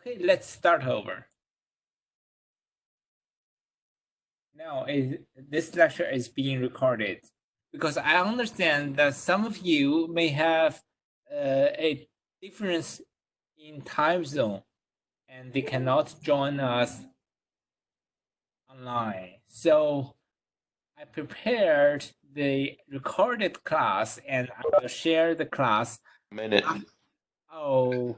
Okay, let's start over. Now, this lecture is being recorded because I understand that some of you may have a difference in time zone and they cannot join us online. So I prepared the recorded class and I will share the class. Minute. Oh.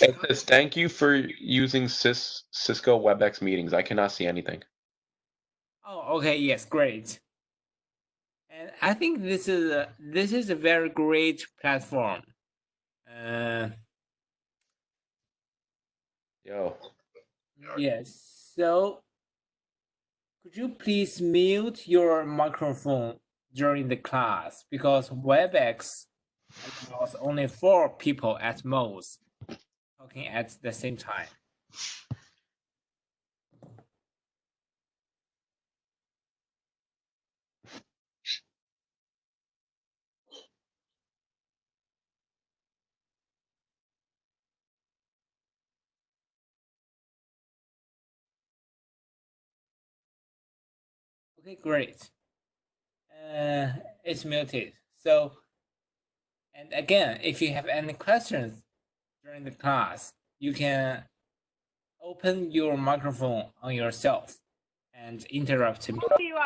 It says thank you for using Cisco WebEx meetings. I cannot see anything. Oh, okay. Yes, great. And I think this is a very great platform. Yo. Yes. So, could you please mute your microphone during the class because WebEx allows only 4 people at most talking at the same time. Okay, great. It's muted. So, and again, if you have any questions during the class, you can open your microphone on yourself and interrupt me. Who you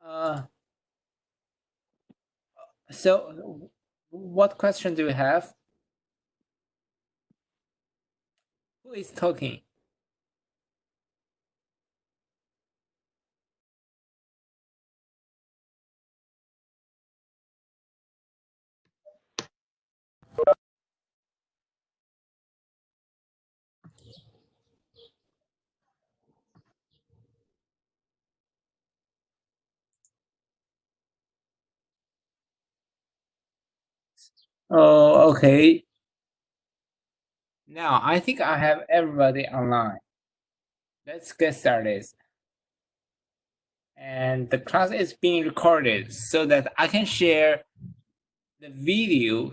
are? So, what question do you have? Who is talking? Oh, okay. Now, I think I have everybody online. Let's get started. And the class is being recorded so that I can share the video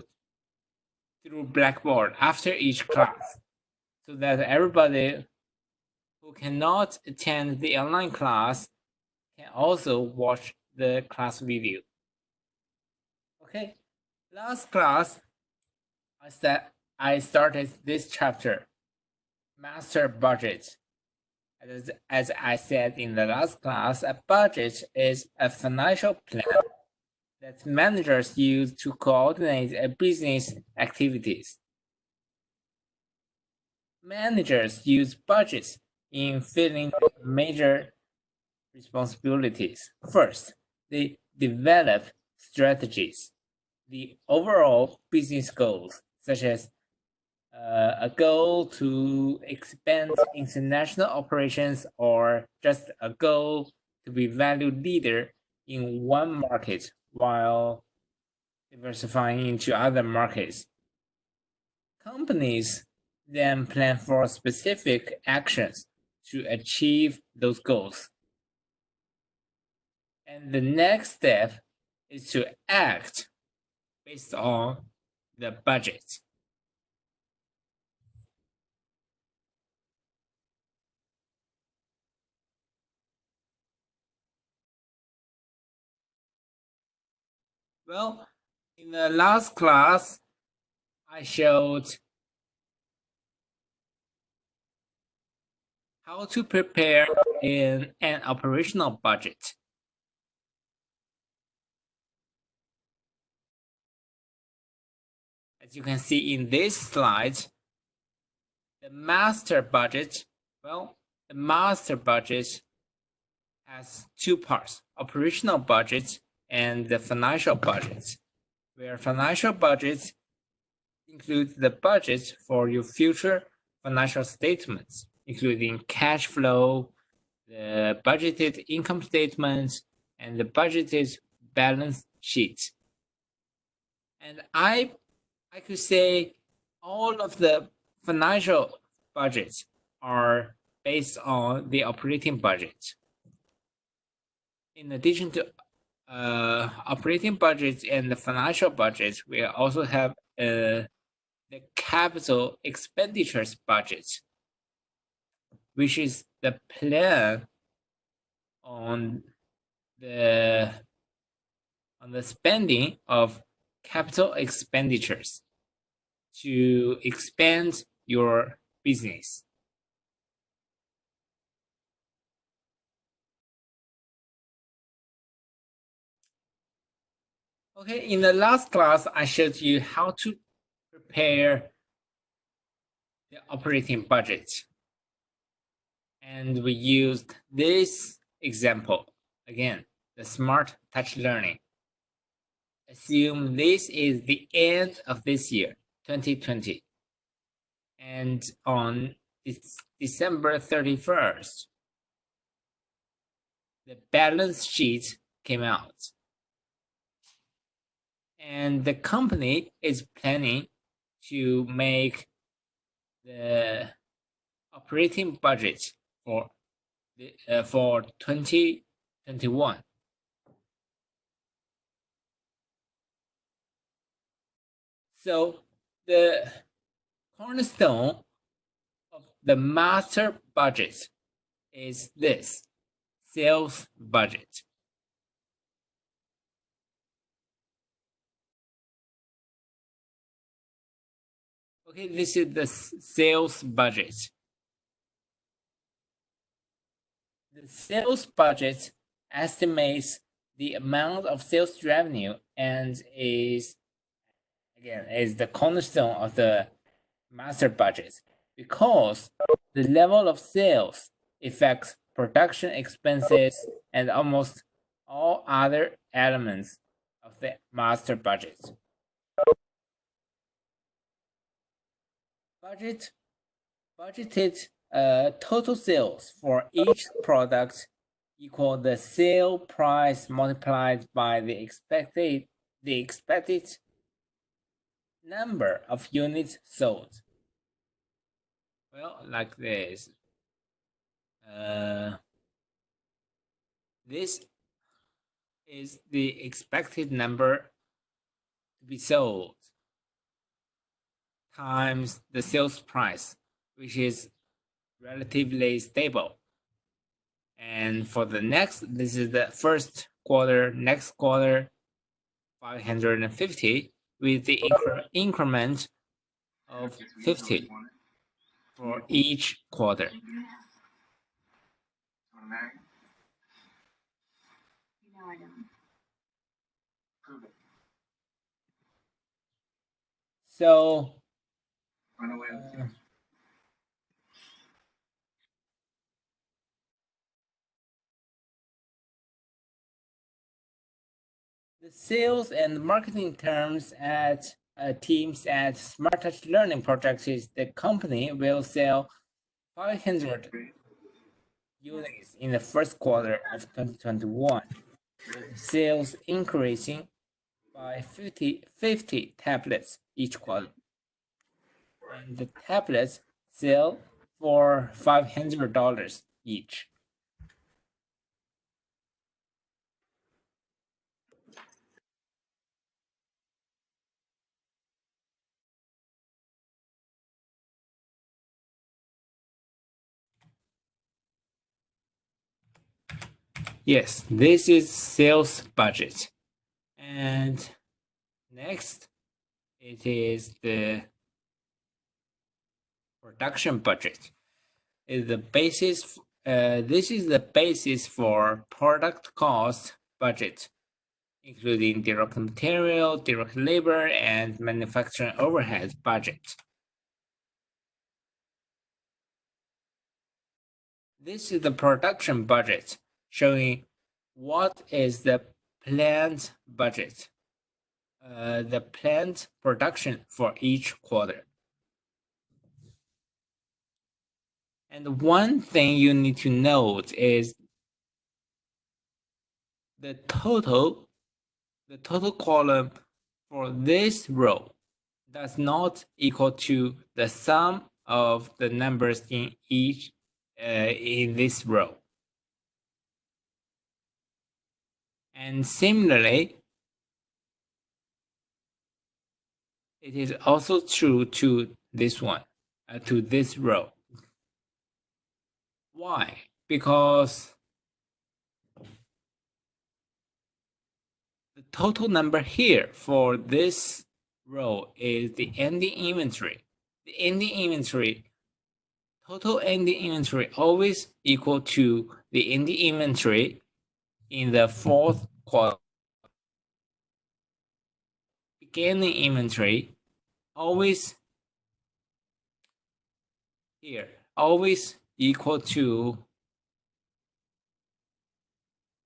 through Blackboard after each class so that everybody who cannot attend the online class can also watch the class video. Okay, last class, I started this chapter, Master Budget. As I said in the last class, a budget is a financial plan that managers use to coordinate a business activities. Managers use budgets in filling major responsibilities. First, they develop strategies, the overall business goals, such as a goal to expand international operations or just a goal to be valued leader in one market while diversifying into other markets. Companies then plan for specific actions to achieve those goals. And the next step is to act based on the budget. Well, in the last class, I showed how to prepare an operational budget. As you can see in this slide, the master budget, well, the master budget has 2 parts, operational budget and the financial budget, where financial budget includes the budget for your future financial statements, including cash flow, the budgeted income statements, and the budgeted balance sheet. And I could say all of the financial budgets are based on the operating budget. In addition to operating budgets and the financial budgets, we also have the capital expenditures budget, which is the plan on the spending of capital expenditures to expand your business. Okay, in the last class, I showed you how to prepare the operating budget. And we used this example, again, the smart touch learning. Assume this is the end of this year, 2020. And on December 31st, the balance sheet came out. And the company is planning to make the operating budget for 2021. So the cornerstone of the master budget is this sales budget. Okay, this is the sales budget. The sales budget estimates the amount of sales revenue and is the cornerstone of the master budget because the level of sales affects production expenses and almost all other elements of the master budget. Budgeted total sales for each product equal the sale price multiplied by the expected number of units sold. Well, like this. This is the expected number to be sold times the sales price, which is relatively stable. And for the next, this is the first quarter, next quarter, 550 with the increment of 50 for each quarter. So the sales and marketing teams at Smart Touch Learning Project is the company will sell 500 units in the first quarter of 2021, with sales increasing by 50 tablets each quarter. And the tablets sell for $500 each. Yes, this is sales budget. And next, it is the production budget. Is the basis. This is the basis for product cost budget, including direct material, direct labor, and manufacturing overhead budget. This is the production budget, showing what is the planned budget, the planned production for each quarter. And one thing you need to note is the total column for this row does not equal to the sum of the numbers in each in this row. And similarly, it is also true to this one, to this row. Why? Because the total number here for this row is the ending inventory. The ending inventory, total ending inventory always equal to the ending inventory in the fourth quarter. Beginning inventory always here, always equal to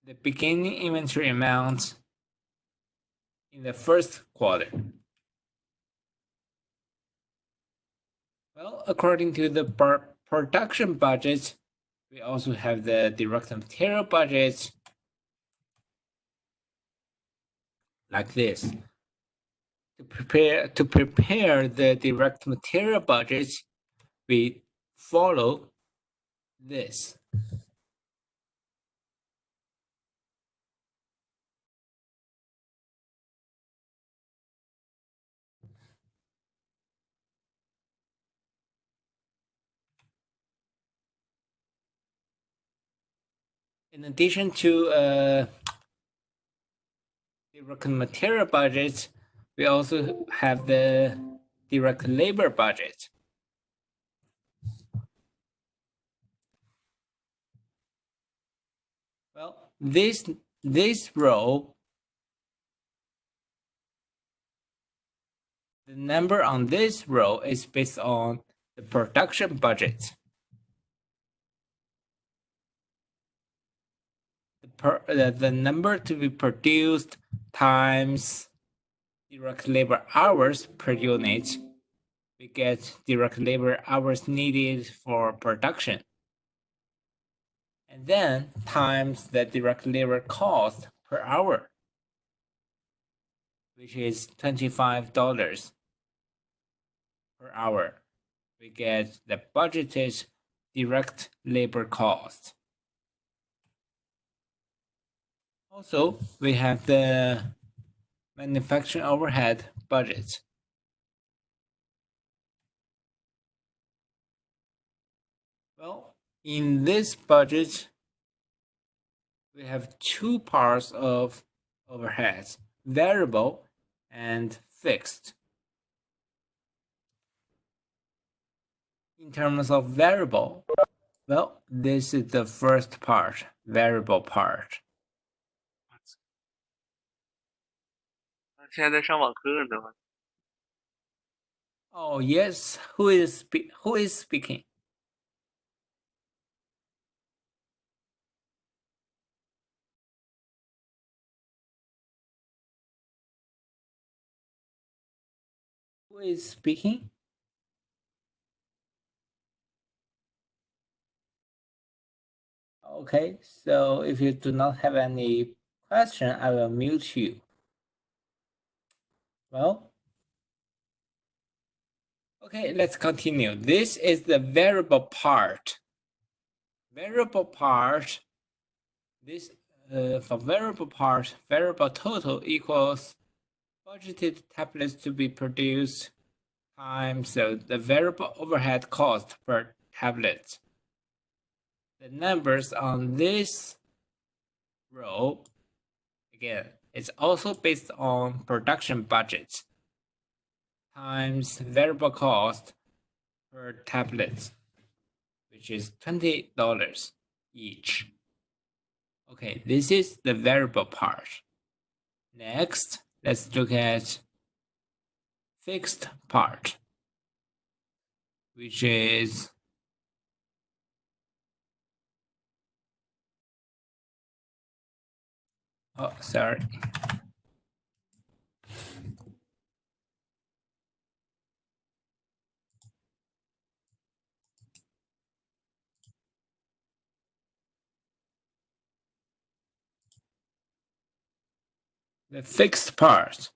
the beginning inventory amount in the first quarter. Well, according to the production budget, we also have the direct material budget, like this. To prepare the direct material budget, we follow this. In addition to direct material budget, we also have the direct labor budget. Well, this row, the number on this row is based on the production budget. The number to be produced times direct labor hours per unit, we get direct labor hours needed for production. And then times the direct labor cost per hour, which is $25 per hour. We get the budgeted direct labor cost. Also, we have the manufacturing overhead budget. Well, in this budget, we have two parts of overheads, variable and fixed. In terms of variable, well, this is the first part, variable part. 现在在上网课呢。 Oh yes, who is speaking? Who is speaking? Okay, so if you do not have any question, I will mute you. Well, okay, let's continue. This is the variable part. Variable part, this for variable part, variable total equals budgeted tablets to be produced times the variable overhead cost per tablet. The numbers on this row, again, it's also based on production budget times variable cost per tablet, which is $20 each. Okay, this is the variable part. Next, let's look at fixed part, which is sorry. The fixed part,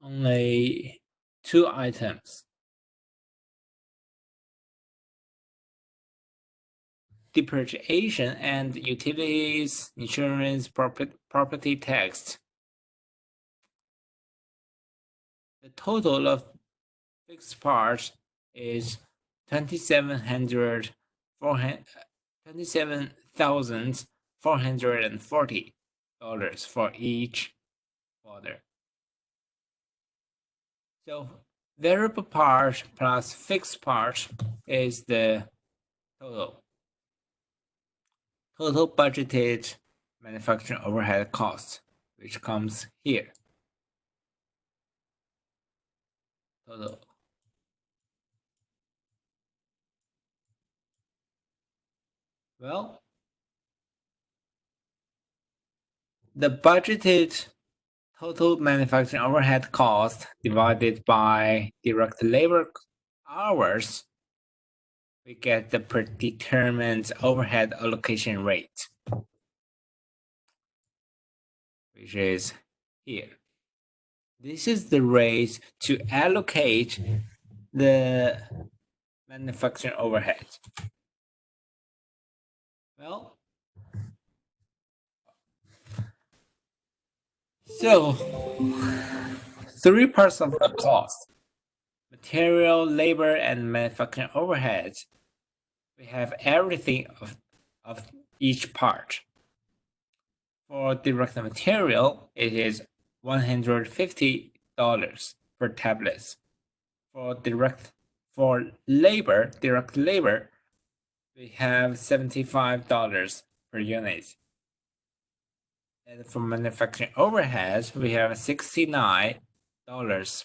only two items. Depreciation and utilities, insurance, property tax. The total of fixed parts is $27,440 for each quarter. So variable part plus fixed part is the total budgeted manufacturing overhead cost, which comes here. Total. Well, the budgeted total manufacturing overhead cost divided by direct labor hours, we get the predetermined overhead allocation rate, which is here. This is the rate to allocate the manufacturing overhead. Well, so 3 parts of the cost: material, labor, and manufacturing overhead. We have everything of each part. For direct material, it is $150 per tablet. For direct labor, we have $75 per unit. And for manufacturing overhead, we have $69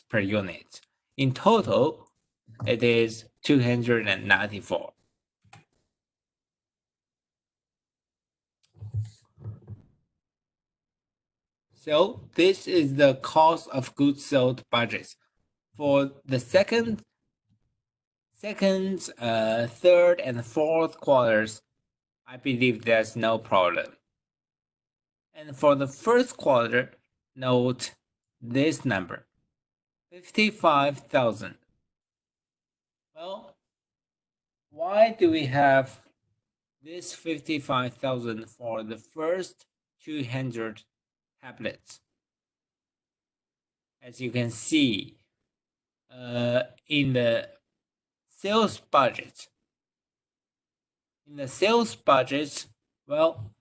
per unit. In total, it is $294. So this is the cost of goods sold budget. For the second, third, and fourth quarters, I believe there's no problem. And for the first quarter, note this number, 55,000. Well, why do we have this 55,000 for the first 200 tablets? As you can see, in the sales budget. Well,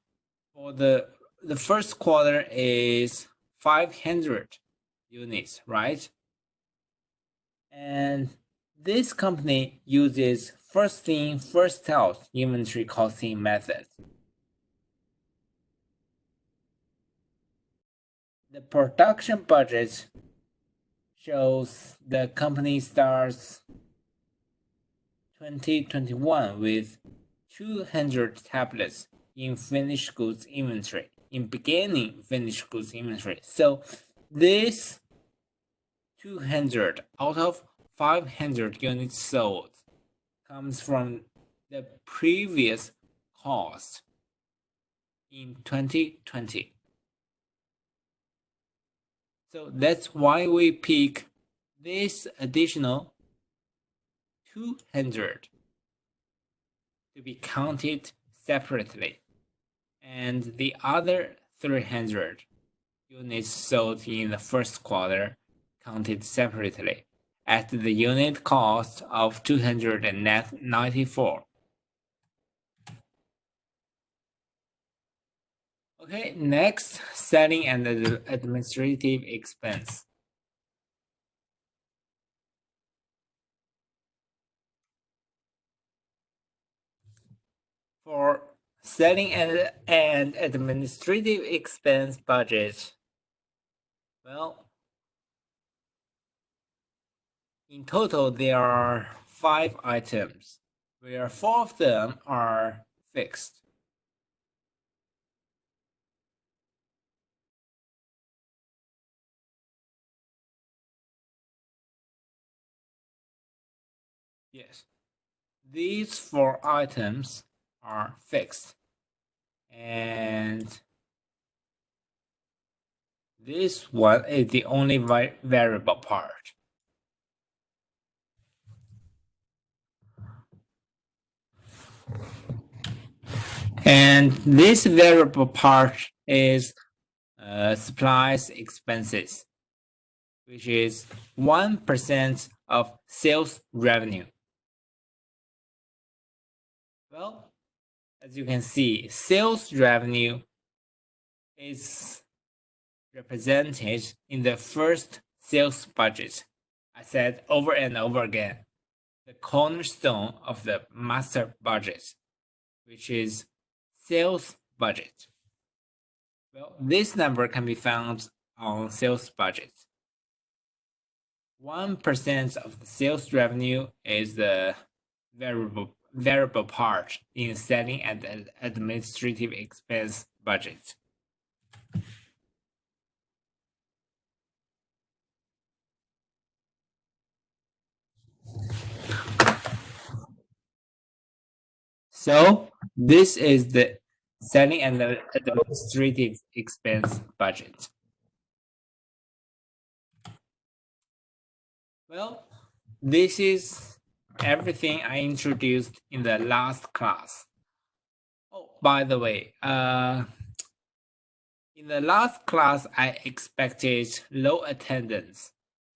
for the first quarter is 500 units, right? And this company uses first in, first out inventory costing method. The production budget shows the company starts 2021 with 200 tablets in finished goods inventory, in beginning finished goods inventory. So this 200 out of 500 units sold comes from the previous cost in 2020. So that's why we pick this additional 200 to be counted separately, and the other 300 units sold in the first quarter counted separately at the unit cost of $294. Okay, next, selling and administrative expense. For selling and administrative expense budget, well, in total there are 5 items, where 4 of them are fixed. Yes, these 4 items are fixed, and this one is the only variable part. And this variable part is supplies expenses, which is 1% of sales revenue. Well, as you can see, sales revenue is represented in the first sales budget. I said over and over again, the cornerstone of the master budget, which is sales budget. Well, this number can be found on sales budget. 1% of the sales revenue is the variable part in selling and administrative expense budget. So this is the selling and the administrative expense budget. Well, this is everything I introduced in the last class. Oh, by the way, in the last class, I expected low attendance,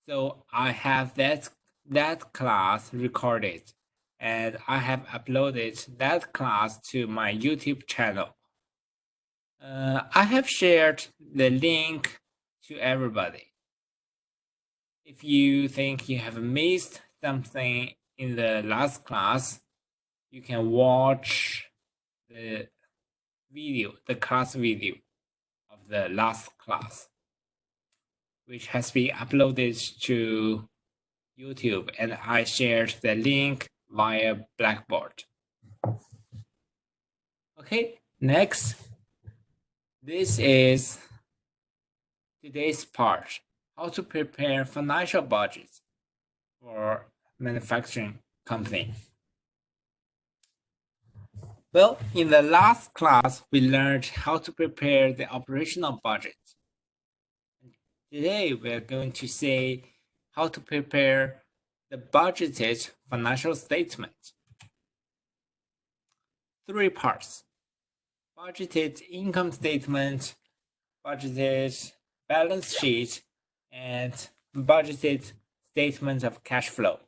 so I have that class recorded, and I have uploaded that class to my YouTube channel. I have shared the link to everybody. If you think you have missed something in the last class, you can watch the video, the class video of the last class, which has been uploaded to YouTube, and I shared the link via Blackboard. Okay, next. This is today's part, how to prepare financial budgets for manufacturing company. Well, in the last class, we learned how to prepare the operational budget. Today, we're going to say how to prepare the budgeted financial statement. 3 parts: budgeted income statement, budgeted balance sheet, and budgeted statement of cash flow.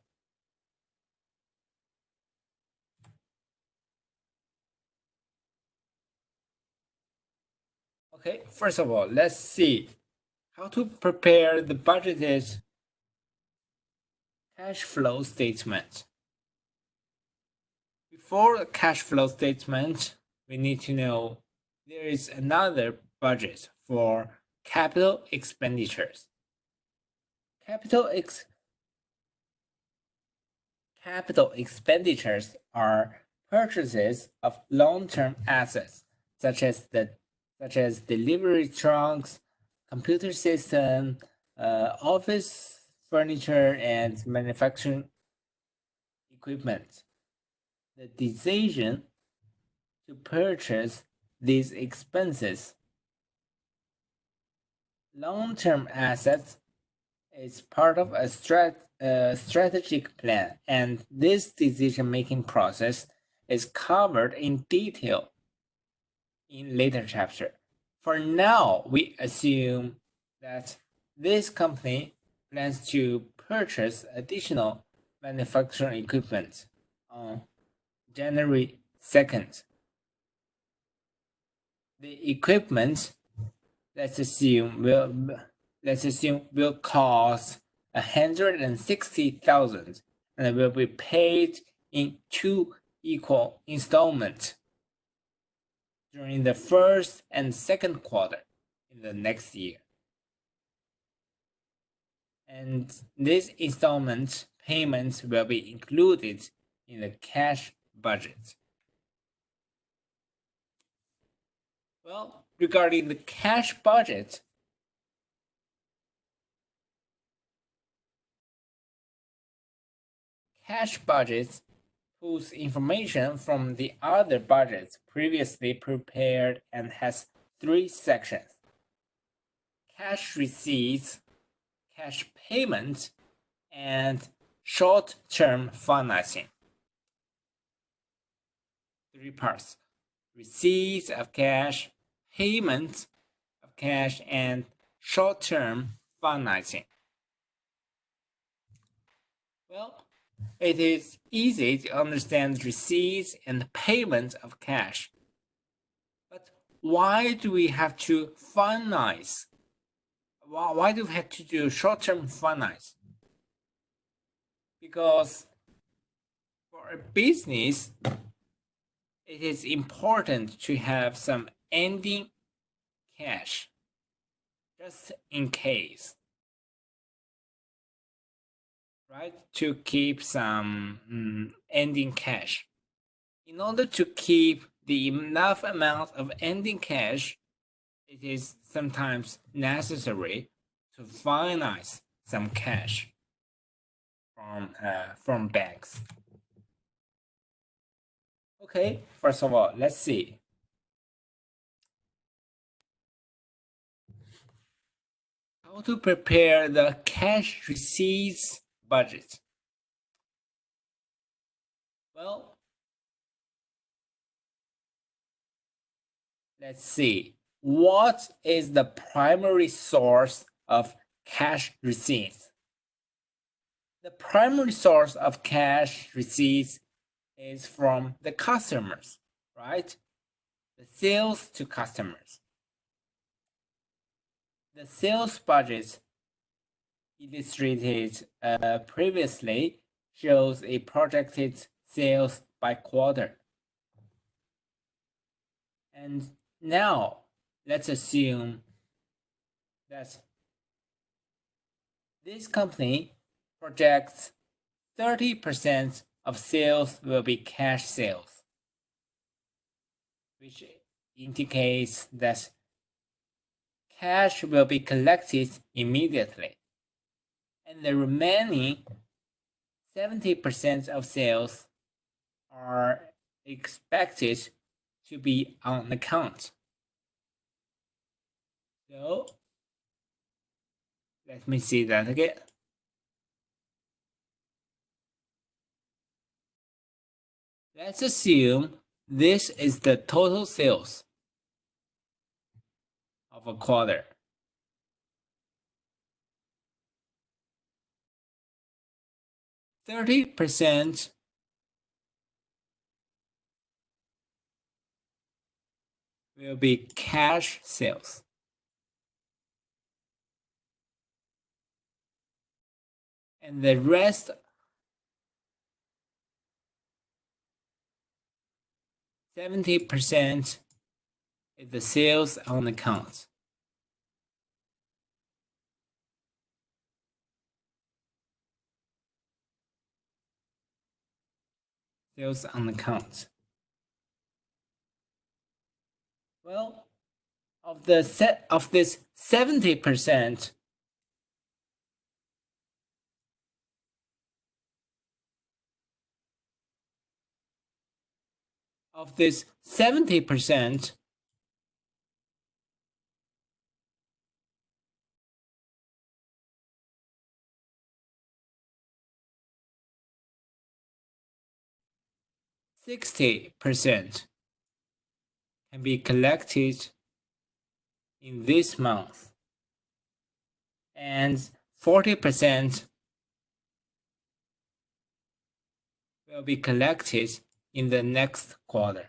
Okay, first of all, let's see how to prepare the budgeted cash flow statement. Before the cash flow statement, we need to know there is another budget for capital expenditures. Capital expenditures are purchases of long-term assets, such as delivery trucks, computer system, office furniture, and manufacturing equipment. The decision to purchase these expenses long-term assets is part of a strategic plan, and this decision-making process is covered in detail in later chapter. For now, we assume that this company plans to purchase additional manufacturing equipment on January 2nd. The equipment, let's assume will cost 160,000 and will be paid in 2 equal installments during the first and second quarter in the next year. And these installment payments will be included in the cash budget. Well, regarding the cash budget, cash budget pulls information from the other budgets previously prepared and has 3 sections: cash receipts, cash payments, and short-term financing. 3 parts: receipts of cash, payments of cash, and short-term financing. Well, it is easy to understand receipts and payment of cash. But why do we have to finance? Why do we have to do short-term finance? Because for a business, it is important to have some ending cash, just in case, right? To keep some ending cash. In order to keep the enough amount of ending cash, it is sometimes necessary to finance some cash from banks. Okay, first of all, let's see. How to prepare the cash receipts budget? Well, let's see. What is the primary source of cash receipts? The primary source of cash receipts is from the customers, right? The sales to customers. The sales budget illustrated previously shows a projected sales by quarter. And now let's assume that this company projects 30% of sales will be cash sales, which indicates that cash will be collected immediately. And the remaining 70% of sales are expected to be on account. So let me see that again. Let's assume this is the total sales of a quarter. %30 will be cash sales. And the rest 70% is the sales on account. Sales on account. Well, of this 70%, of this 70%, %60 can be collected in this month, and 40% will be collected in the next quarter.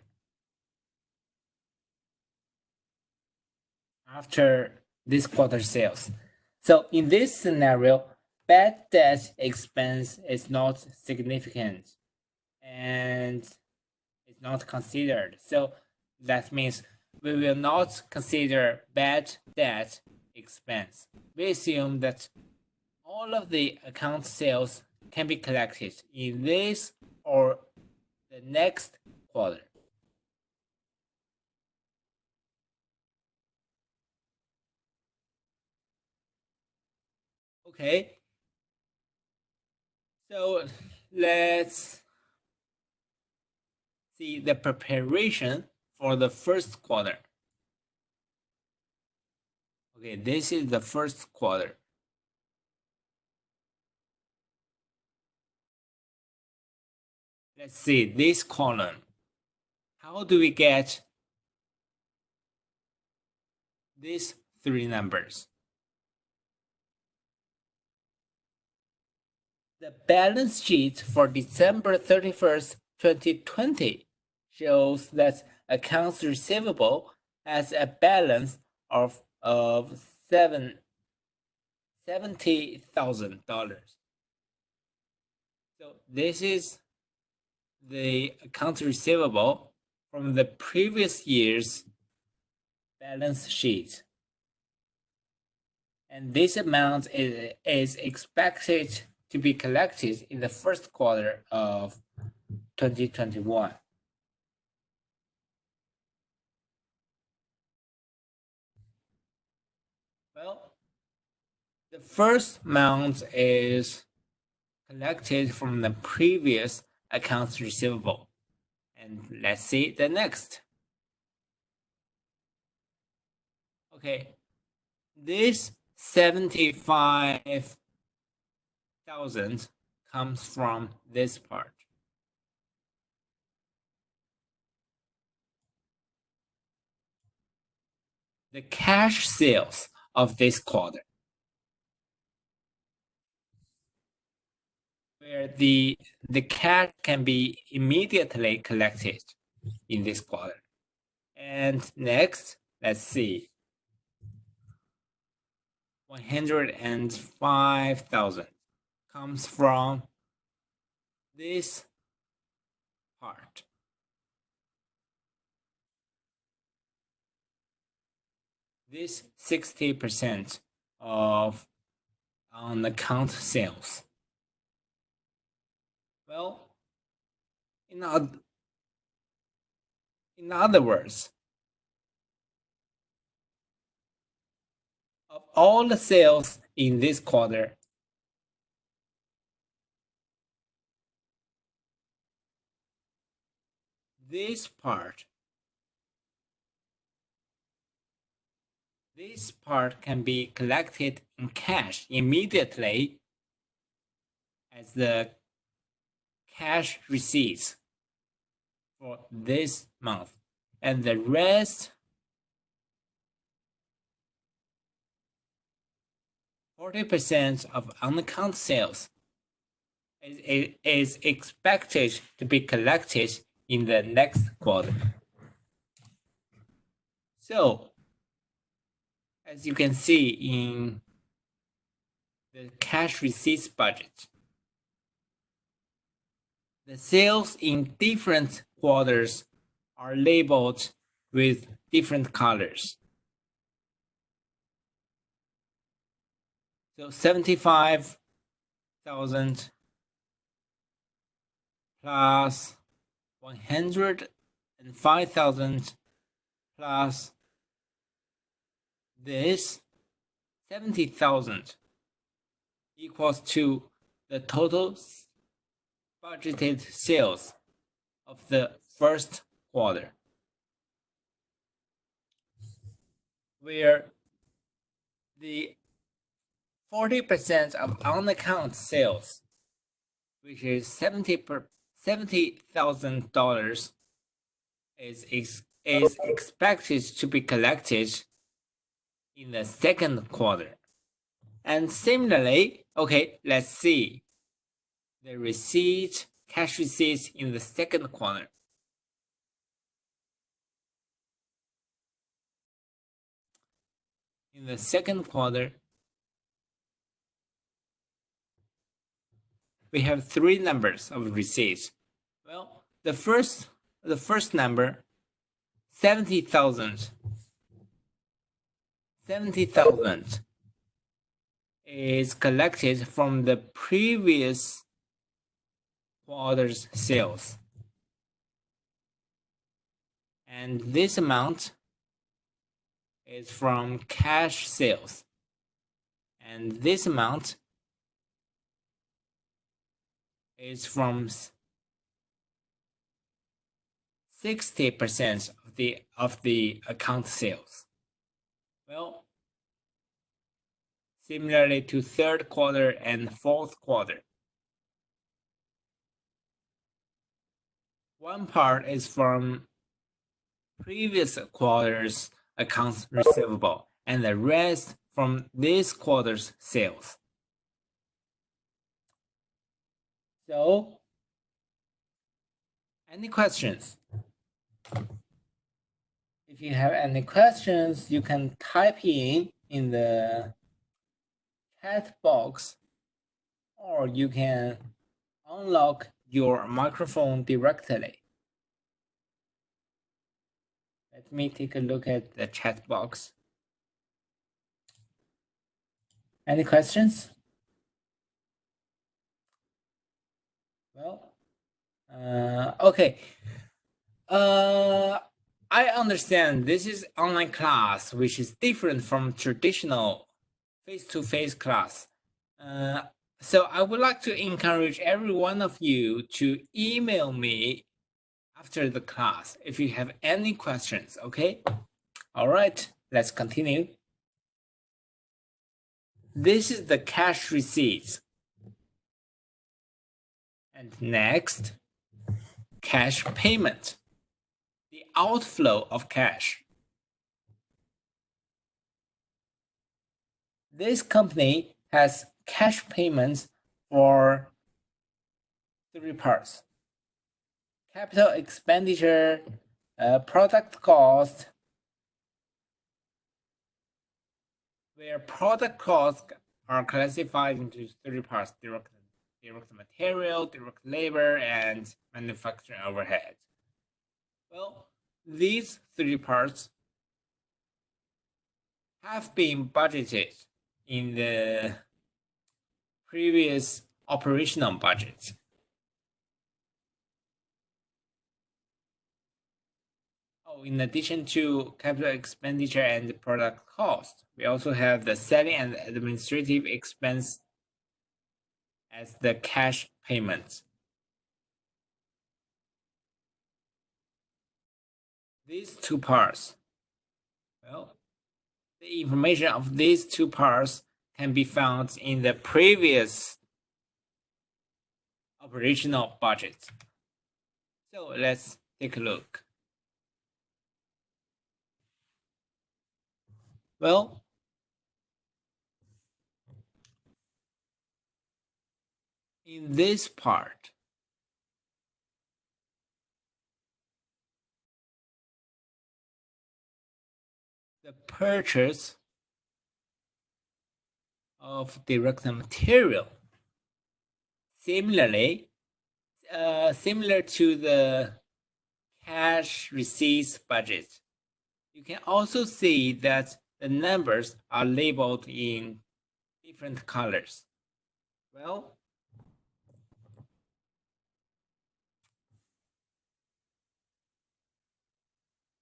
After this quarter sales. So in this scenario, bad debt expense is not significant and is not considered. So that means we will not consider bad debt expense. We assume that all of the account sales can be collected in this or the next quarter. Okay. So let's see the preparation for the first quarter. Okay, this is the first quarter. Let's see this column. How do we get these three numbers? The balance sheet for December 31st, 2020 shows that accounts receivable has a balance of $70,000. So this is the accounts receivable from the previous year's balance sheet. And this amount is expected to be collected in the first quarter of 2021. Well, the first amount is collected from the previous accounts receivable. And let's see the next. Okay, this 75,000 comes from this part. The cash sales of this quarter, where the cash can be immediately collected in this quarter. And next, let's see. 105,000 comes from this part. This 60% of on account sales. Well, in other words, of all the sales in this quarter, this part can be collected in cash immediately as the cash receipts for this month, and the rest 40% of on-account sales is expected to be collected in the next quarter. So, as you can see in the cash receipts budget, the sales in different quarters are labeled with different colors. So 75,000 plus 105,000 plus this 70,000 equals to the total budgeted sales of the first quarter, where the 40% of on-account sales, which is $70,000, is expected to be collected in the second quarter. And similarly, okay, let's see the cash receipts in the second quarter. In the second quarter, we have three numbers of receipts. Well, the first number, 70,000 is collected from the previous quarter's sales. And this amount is from cash sales. And this amount is from 60% of the account sales. Well, similarly to third quarter and fourth quarter, one part is from previous quarter's accounts receivable, and the rest from this quarter's sales. So, any questions? If you have any questions, you can type in the chat box, or you can unlock your microphone directly. Let me take a look at the chat box. Any questions? Well, okay. I understand this is online class, which is different from traditional face-to-face class. So I would like to encourage every one of you to email me after the class if you have any questions, okay? All right, let's continue. This is the cash receipts. And next, cash payment, the outflow of cash. This company has cash payments for 3 parts: capital expenditure, product cost, where product costs are classified into 3 parts: direct material, direct labor, and manufacturing overhead. Well, these 3 parts have been budgeted in the previous operational budget. Oh, in addition to capital expenditure and product cost, we also have the selling and administrative expense as the cash payments. These 2 parts, well, the information of these 2 parts can be found in the previous operational budget. So let's take a look. Well, in this part, the purchase of direct material, similarly, similar to the cash receipts budget, you can also see that the numbers are labeled in different colors. Well,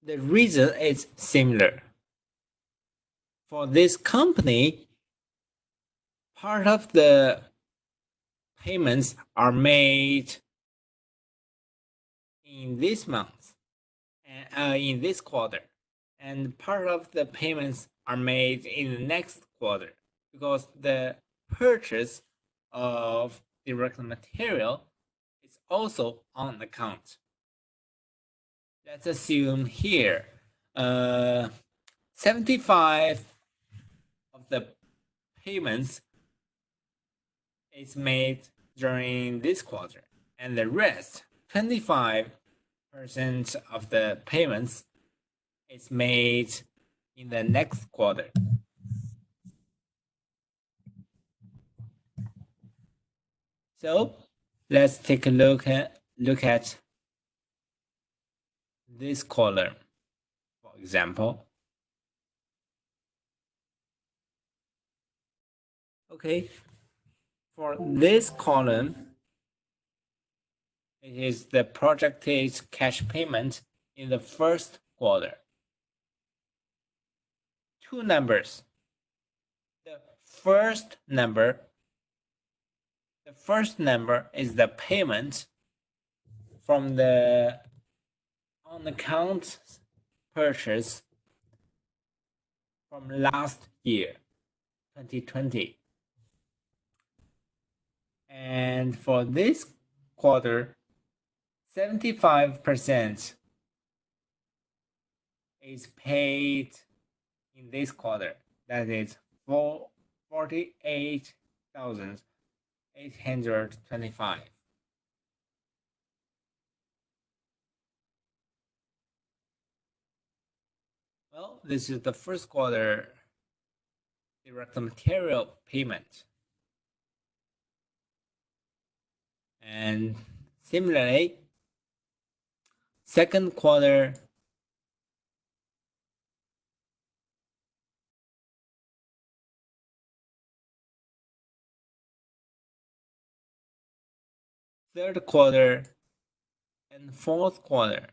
the reason is similar. For this company, part of the payments are made in this month, in this quarter, and part of the payments are made in the next quarter, because the purchase of direct material is also on account. Let's assume here 75 of the payments is made during this quarter, and the rest 25% of the payments is made in the next quarter. So let's take a look at this column, for example. Okay, for this column, it is the projected cash payment in the first quarter. 2 numbers. The first number is the payment from the on-account purchase from last year, 2020. And for this quarter, 75% is paid in this quarter. That is 48,825. Well, this is the first quarter direct material payment. And similarly, second quarter third quarter and fourth quarter.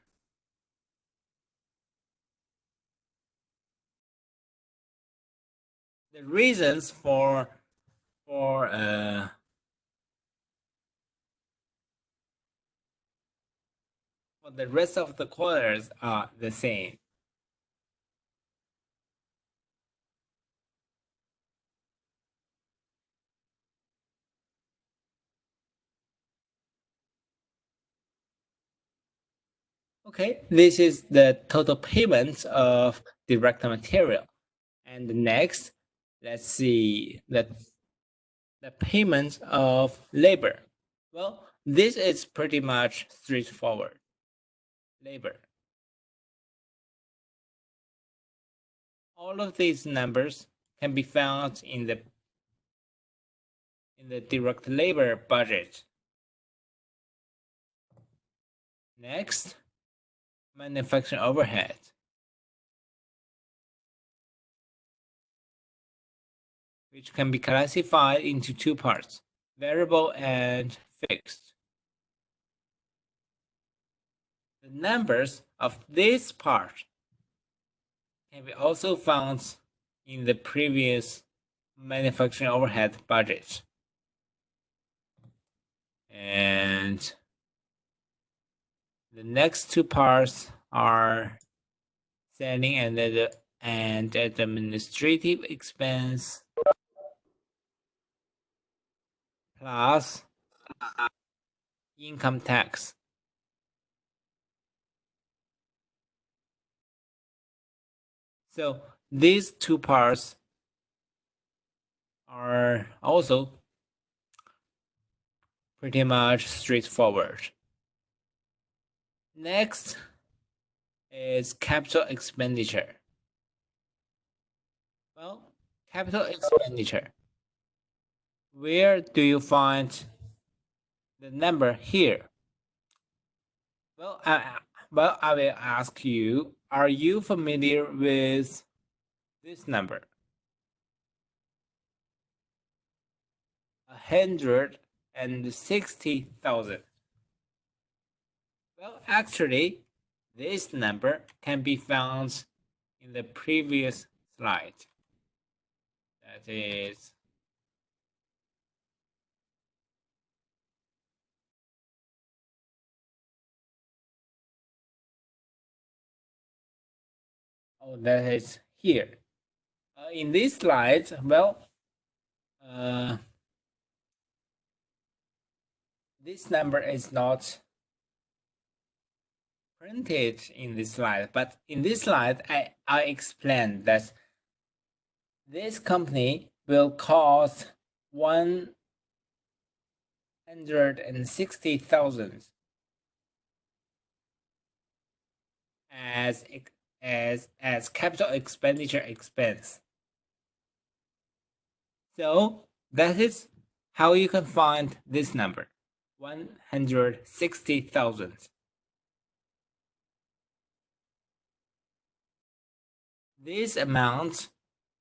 The reasons for the rest of the quarters are the same. Okay, this is the total payment of direct material. And next, let's see the payment of labor. Well, this is pretty much straightforward. Labor. All of these numbers can be found in the direct labor budget. Next, manufacturing overhead. Which can be classified into two parts, variable and fixed. The numbers of this part can be also found in the previous manufacturing overhead budget. And the next two parts are selling and administrative expense plus income tax. So these two parts are also pretty much straightforward. Next is capital expenditure. Well, capital expenditure. Where do you find the number here? Well, I will ask you, are you familiar with this number? 160,000. Well, actually, this number can be found in the previous slide. That is that is here. In this slide, well, this number is not printed in this slide, but in this slide, I explained that this company will cost 160,000 as capital expenditure expense. So that is how you can find this number, 160,000. This amount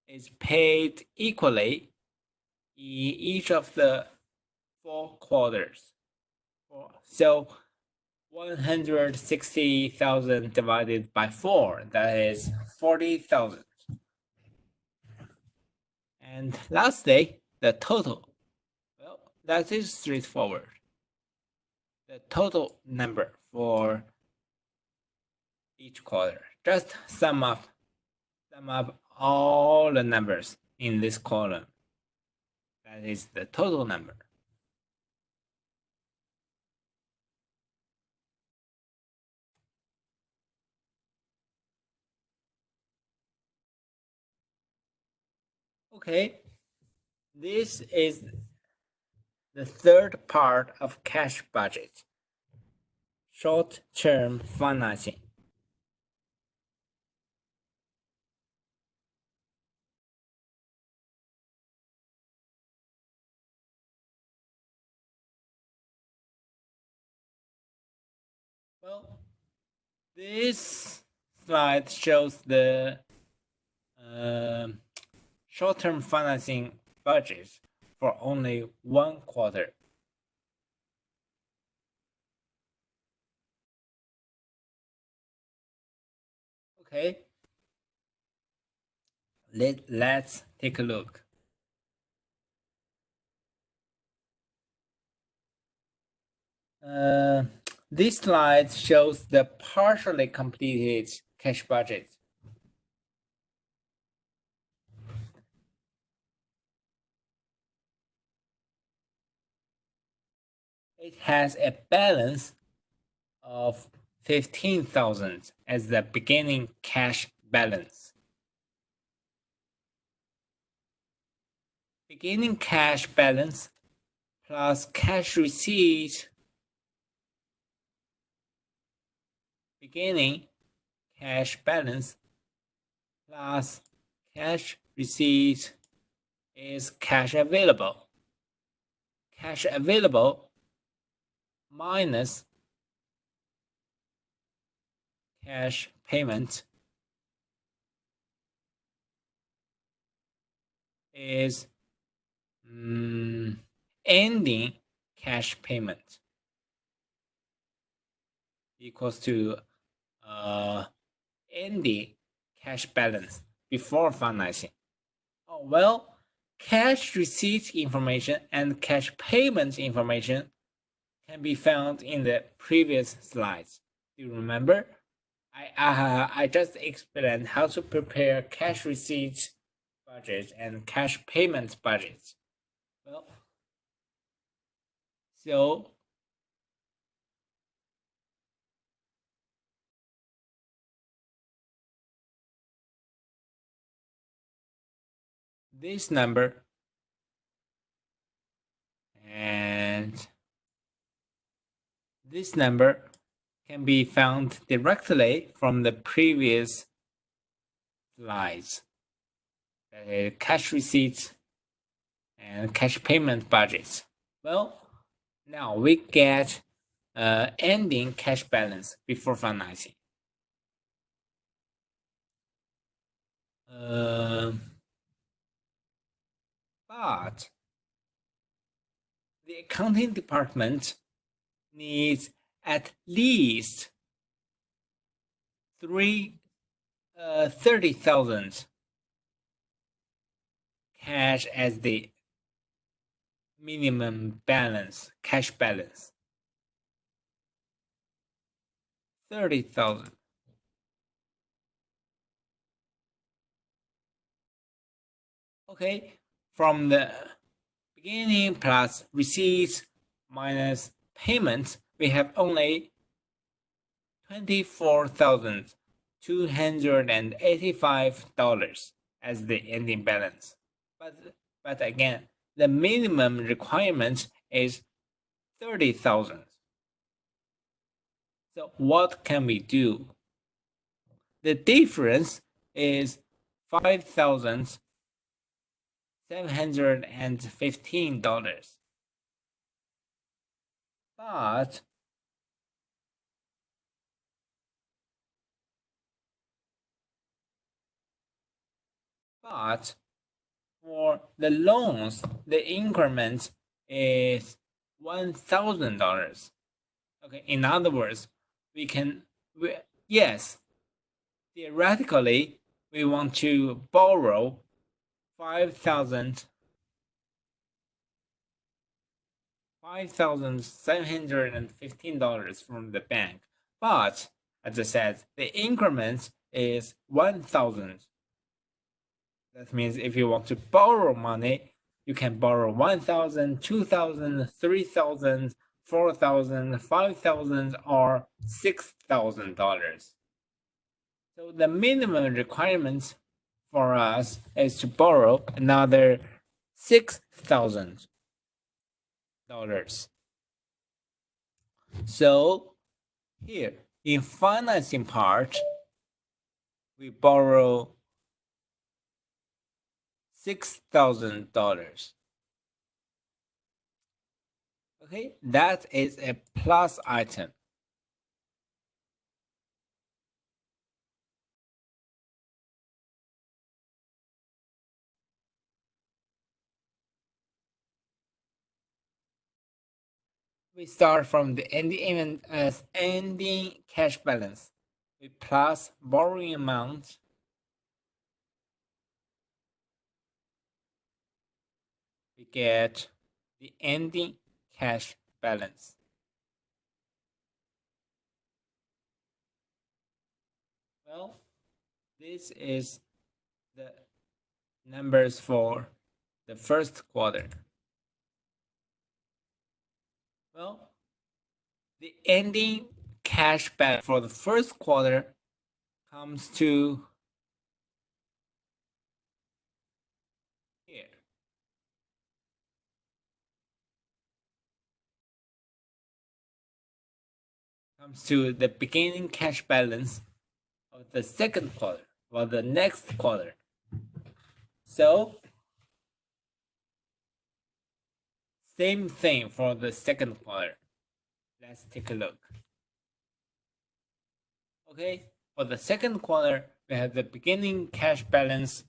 is paid equally in each of the 4 quarters. So 160,000 divided by 4, that is 40,000. And lastly, the total. Well, that is straightforward. The total number for each quarter. Just sum up all the numbers in this column. That is the total number. Okay, this is the third part of cash budget, short-term financing. Well, this slide shows the short-term financing budget for only 1 quarter. Okay, let's take a look. This slide shows the partially completed cash budget. It has a balance of 15,000 as the beginning cash balance. Beginning cash balance plus cash receipt. Beginning cash balance plus cash receipt is cash available. Cash available minus cash payment is ending cash payment equals to ending cash balance before financing. Oh, well, cash receipt information and cash payment information can be found in the previous slides. Do you remember? I just explained how to prepare cash receipt budget and cash payment budget. Well, so this number and this number can be found directly from the previous slides. Cash receipts and cash payment budgets. Well, now we get ending cash balance before financing. But the accounting department needs at least 30,000 cash as the minimum balance, cash balance. 30,000. Okay, from the beginning plus receipts minus payments, we have only $24,285 as the ending balance. But again, the minimum requirement is 30,000. So what can we do? The difference is $5,715. But for the loans, the increment is $1,000. Okay, in other words, yes, theoretically, we want to borrow $5,715 from the bank. But as I said, the increment is 1,000. That means if you want to borrow money, you can borrow 1,000, 2,000, 3,000, 4,000, 5,000, or $6,000. So the minimum requirement for us is to borrow another $6,000. So here in financing part, we borrow $6,000. Okay, that is a plus item. we start from the ending cash balance. We plus borrowing amount. We get the ending cash balance. Well, this is the numbers for the first quarter. Well, the ending cash balance for the first quarter comes to here. Comes to the beginning cash balance of the second quarter or the next quarter. So same thing for the second quarter. Let's take a look. Okay, for the second quarter, we have the beginning cash balance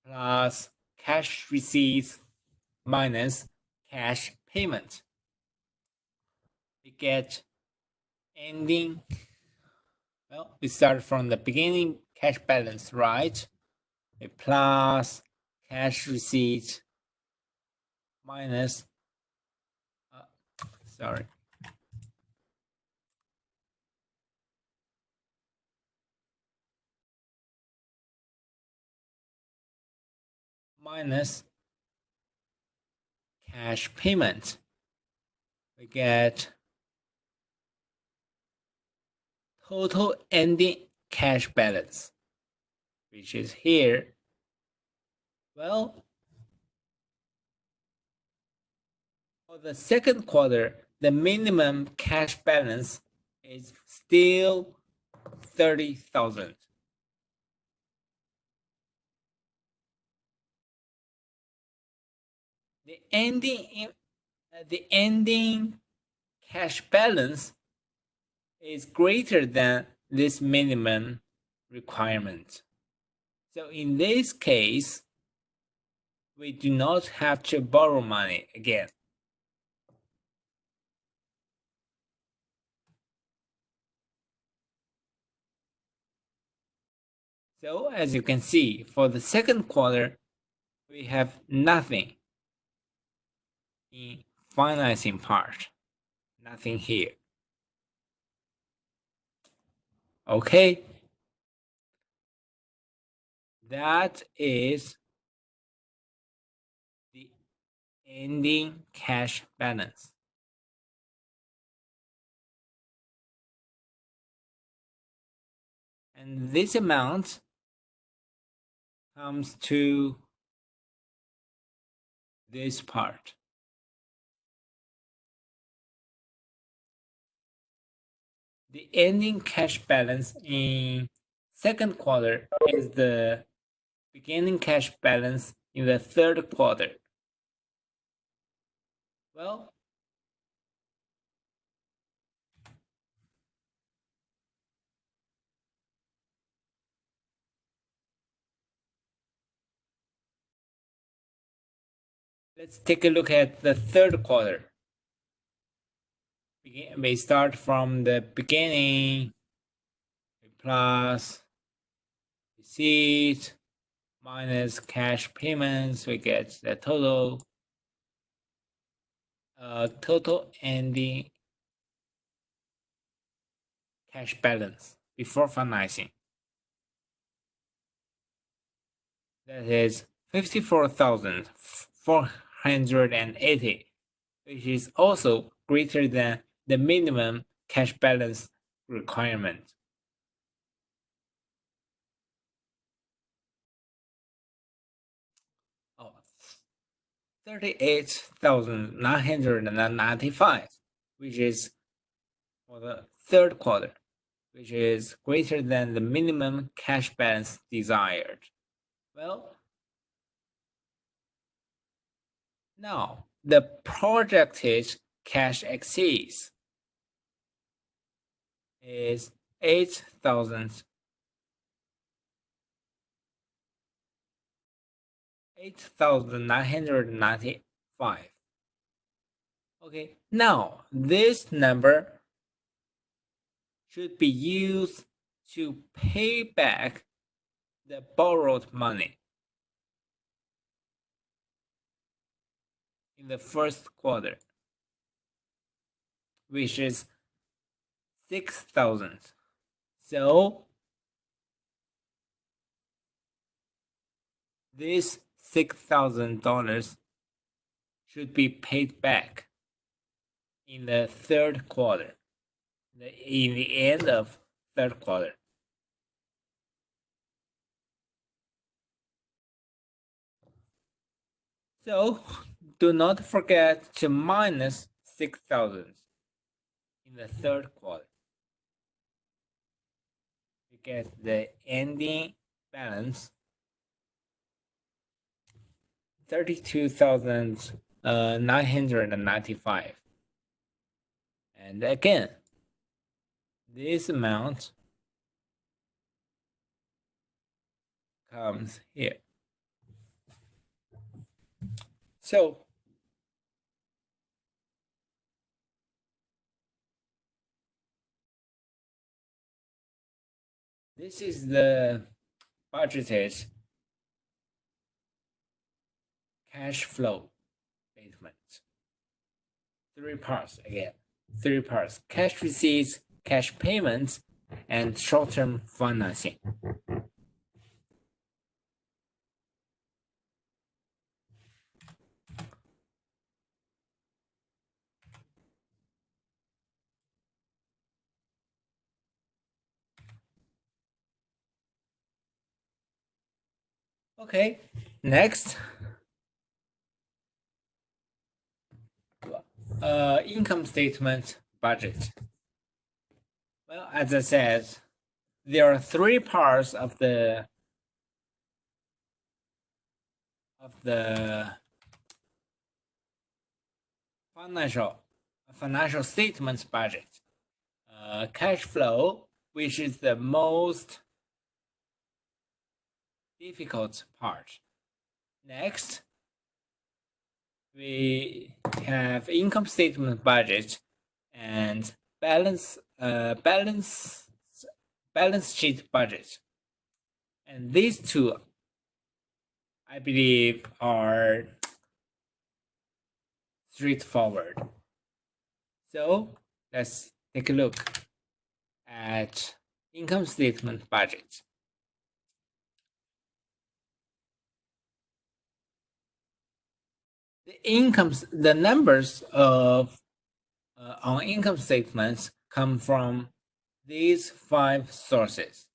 plus cash receipts minus cash payment. We get ending. Well, we start from the beginning cash balance, right? We plus cash receipt minus, minus cash payment. We get total ending cash balance, which is here. Well, for the second quarter, the minimum cash balance is still 30,000. The ending cash balance is greater than this minimum requirement. So in this case, we do not have to borrow money again. So as you can see, for the second quarter, we have nothing in financing part, nothing here. Okay, that is the ending cash balance. And this amount comes to this part. The ending cash balance in second quarter is the beginning cash balance in the third quarter. Well, let's take a look at the third quarter. We start from the beginning, plus receipt minus cash payments. We get the total ending cash balance before financing. That is 54,480, which is also greater than the minimum cash balance requirement. Oh, 38,995, which is for the third quarter, which is greater than the minimum cash balance desired. Well, now the projected cash exceeds is 8,995. Okay, now this number should be used to pay back the borrowed money in the first quarter, which is 6,000. So this $6,000 should be paid back in the third quarter, in the end of third quarter. So do not forget to minus 6,000 in the third quarter. You get the ending balance 32,995. And again, this amount comes here. So this is the budgeted cash flow statement. Three parts again. Three parts: cash receipts, cash payments, and short-term financing. Okay, next. Income statement budget. Well, as I said, there are three parts of the financial statements budget. Cash flow, which is the most difficult part. Next, we have income statement budget and balance sheet budget. And these two, I believe, are straightforward. So let's take a look at income statement budget. The numbers of on income statements come from these five sources: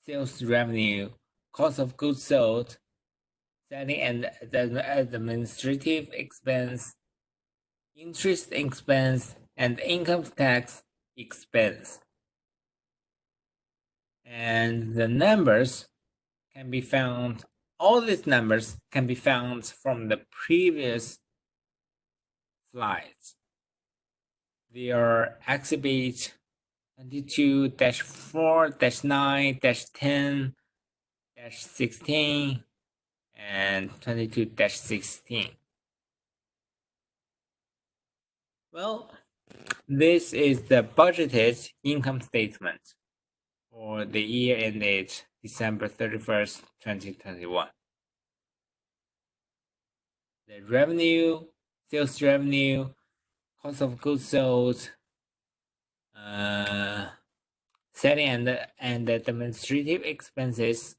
sales revenue, cost of goods sold, selling and administrative expense, interest expense, and income tax expense. And the numbers can be found, all these numbers can be found from the previous slides. They are exhibit 22-4-9-10-16 and 22-16. Well, this is the budgeted income statement for the year ended December 31st, 2021. The revenue, sales revenue, cost of goods sold, selling and administrative expenses,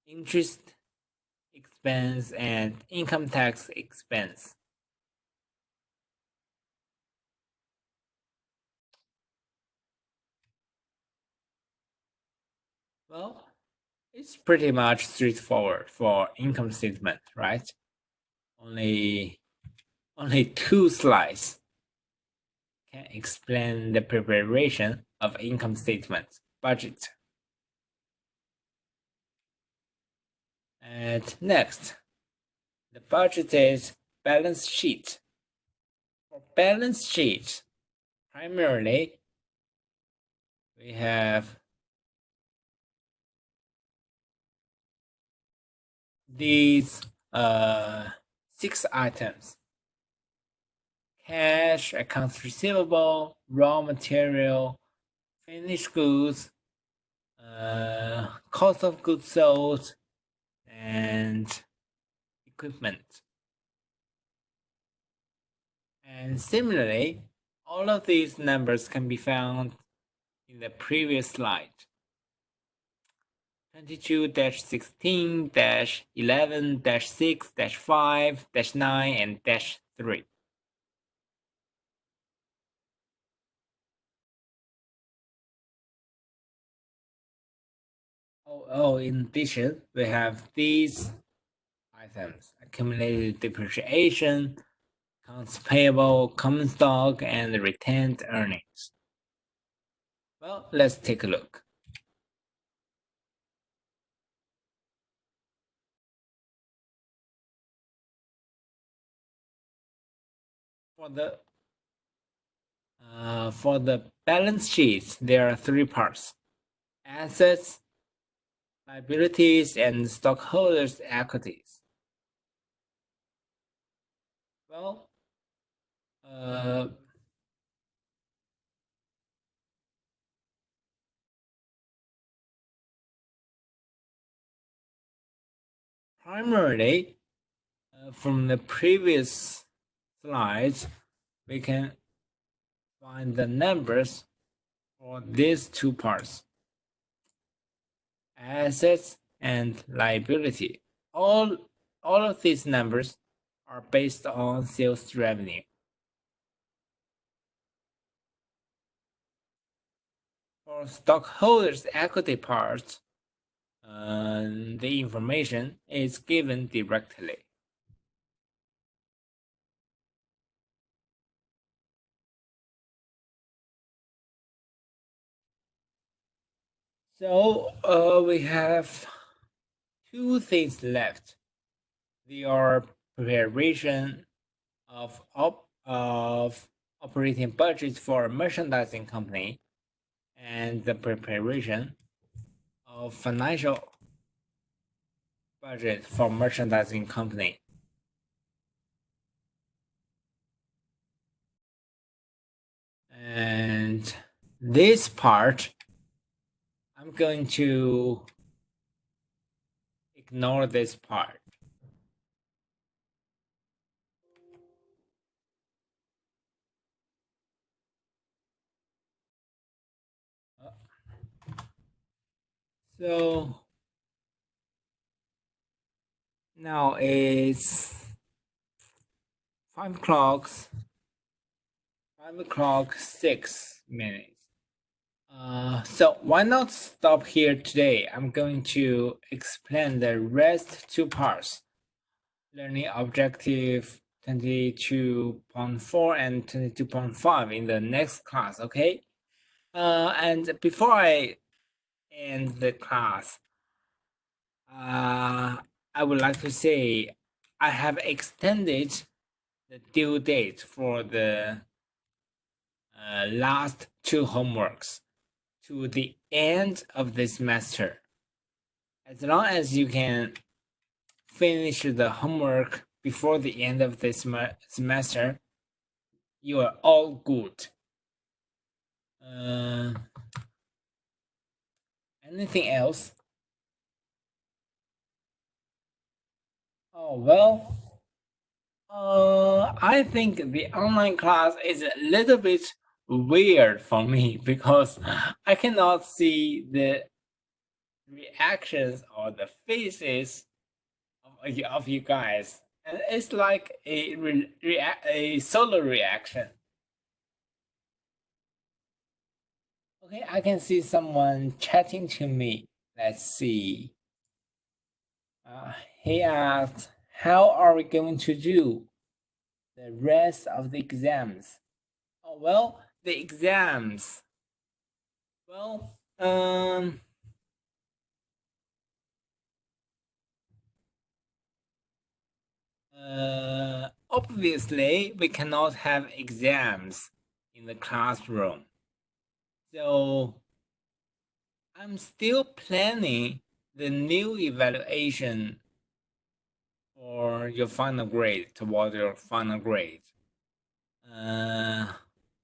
interest expense, and income tax expense. Well, it's pretty much straightforward for income statement, right? Only two slides can explain the preparation of income statement budget. And next, the budgeted balance sheet. For balance sheet, primarily we have these 6 items. cash, accounts receivable, raw material, finished goods, cost of goods sold, and equipment. And similarly, all of these numbers can be found in the previous slide. 22-16-11-6-5-9 and -3. In addition, we have these items: accumulated depreciation, accounts payable, common stock, and retained earnings. Well, let's take a look. For the balance sheet, there are three parts: assets, liabilities, and stockholders' equities. Well, primarily, from the previous slides, we can find the numbers for these two parts: assets and liability. All of these numbers are based on sales revenue. For stockholders' equity part, the information is given directly. So we have two things left. They are preparation of operating budgets for a merchandising company and the preparation of financial budget for merchandising company. And this part, I'm going to ignore this part. So now it's 5 o'clock, 6 minutes. So why not stop here today? I'm going to explain the rest two parts: learning objective 22.4 and 22.5 in the next class, okay? And before I end the class, I would like to say I have extended the due date for the last two homeworks to the end of this semester. As long as you can finish the homework before the end of this semester, you are all good. Anything else? Oh, well, I think the online class is a little bit weird for me because I cannot see the reactions or the faces of you guys. And it's like a solo reaction. Okay, I can see someone chatting to me. Let's see. He asked, how are we going to do the rest of the exams? Oh, well, the exams. Well, obviously, we cannot have exams in the classroom. So, I'm still planning the new evaluation for your final grade, toward your final grade.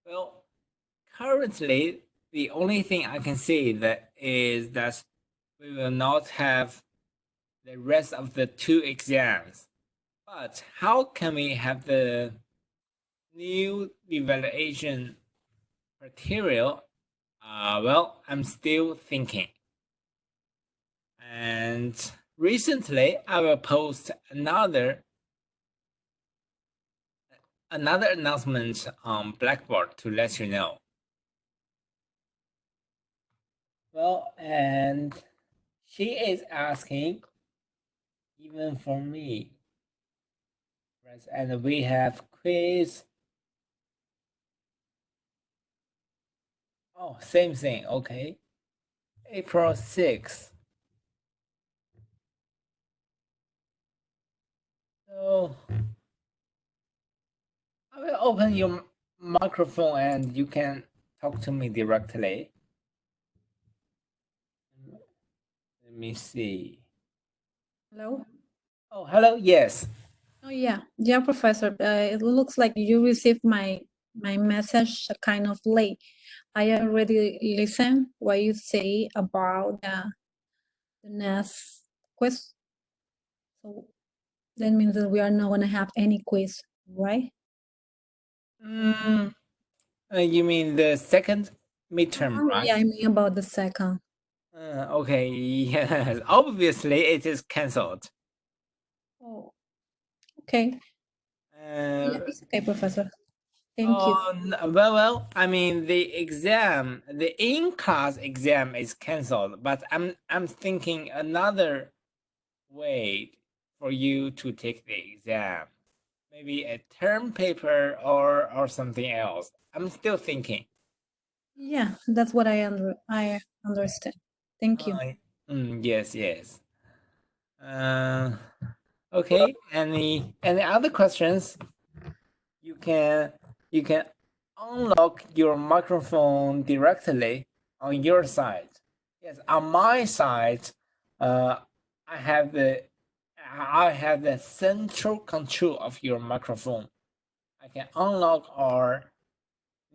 Well, currently, the only thing I can say that is that we will not have the rest of the 2 exams. But how can we have the new evaluation criteria? Well, I'm still thinking. And recently, I will post another announcement on Blackboard to let you know. Well, and she is asking, even for me. Right, and we have quiz. Oh, same thing. Okay. April 6th. So I will open your microphone and you can talk to me directly. Let me see. Hello? Oh, hello. Yes. Oh, yeah. Yeah, Professor. It looks like you received my message kind of late. I already listened what you say about the next quiz. So that means that we are not going to have any quiz, right? You mean the second midterm, right? Yeah, I mean about the second. Okay. Yes. Obviously, it is cancelled. Oh, okay. Yeah, it's okay, Professor. Thank you. Well, I mean the exam, the in-class exam is cancelled, but I'm thinking another way for you to take the exam. Maybe a term paper or something else. I'm still thinking. Yeah, that's what I understand. Thank you. Yes, yes. Okay. Any other questions? You can unlock your microphone directly on your side. Yes, on my side, I have the central control of your microphone. I can unlock or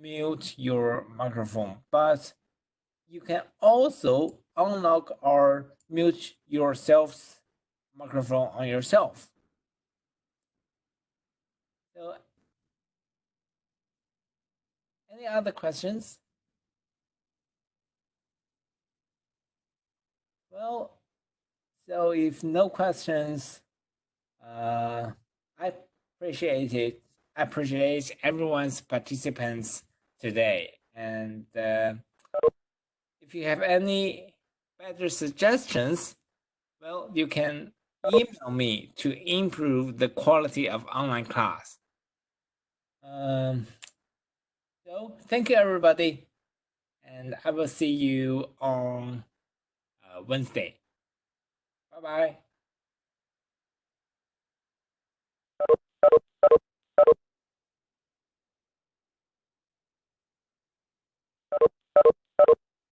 mute your microphone, but you can also unlock or mute yourself's microphone on yourself. So, any other questions? Well, so if no questions, I appreciate it. I appreciate everyone's participants today. And if you have any better suggestions, well, you can email me to improve the quality of online class. So thank you, everybody. And I will see you on Wednesday. Bye-bye.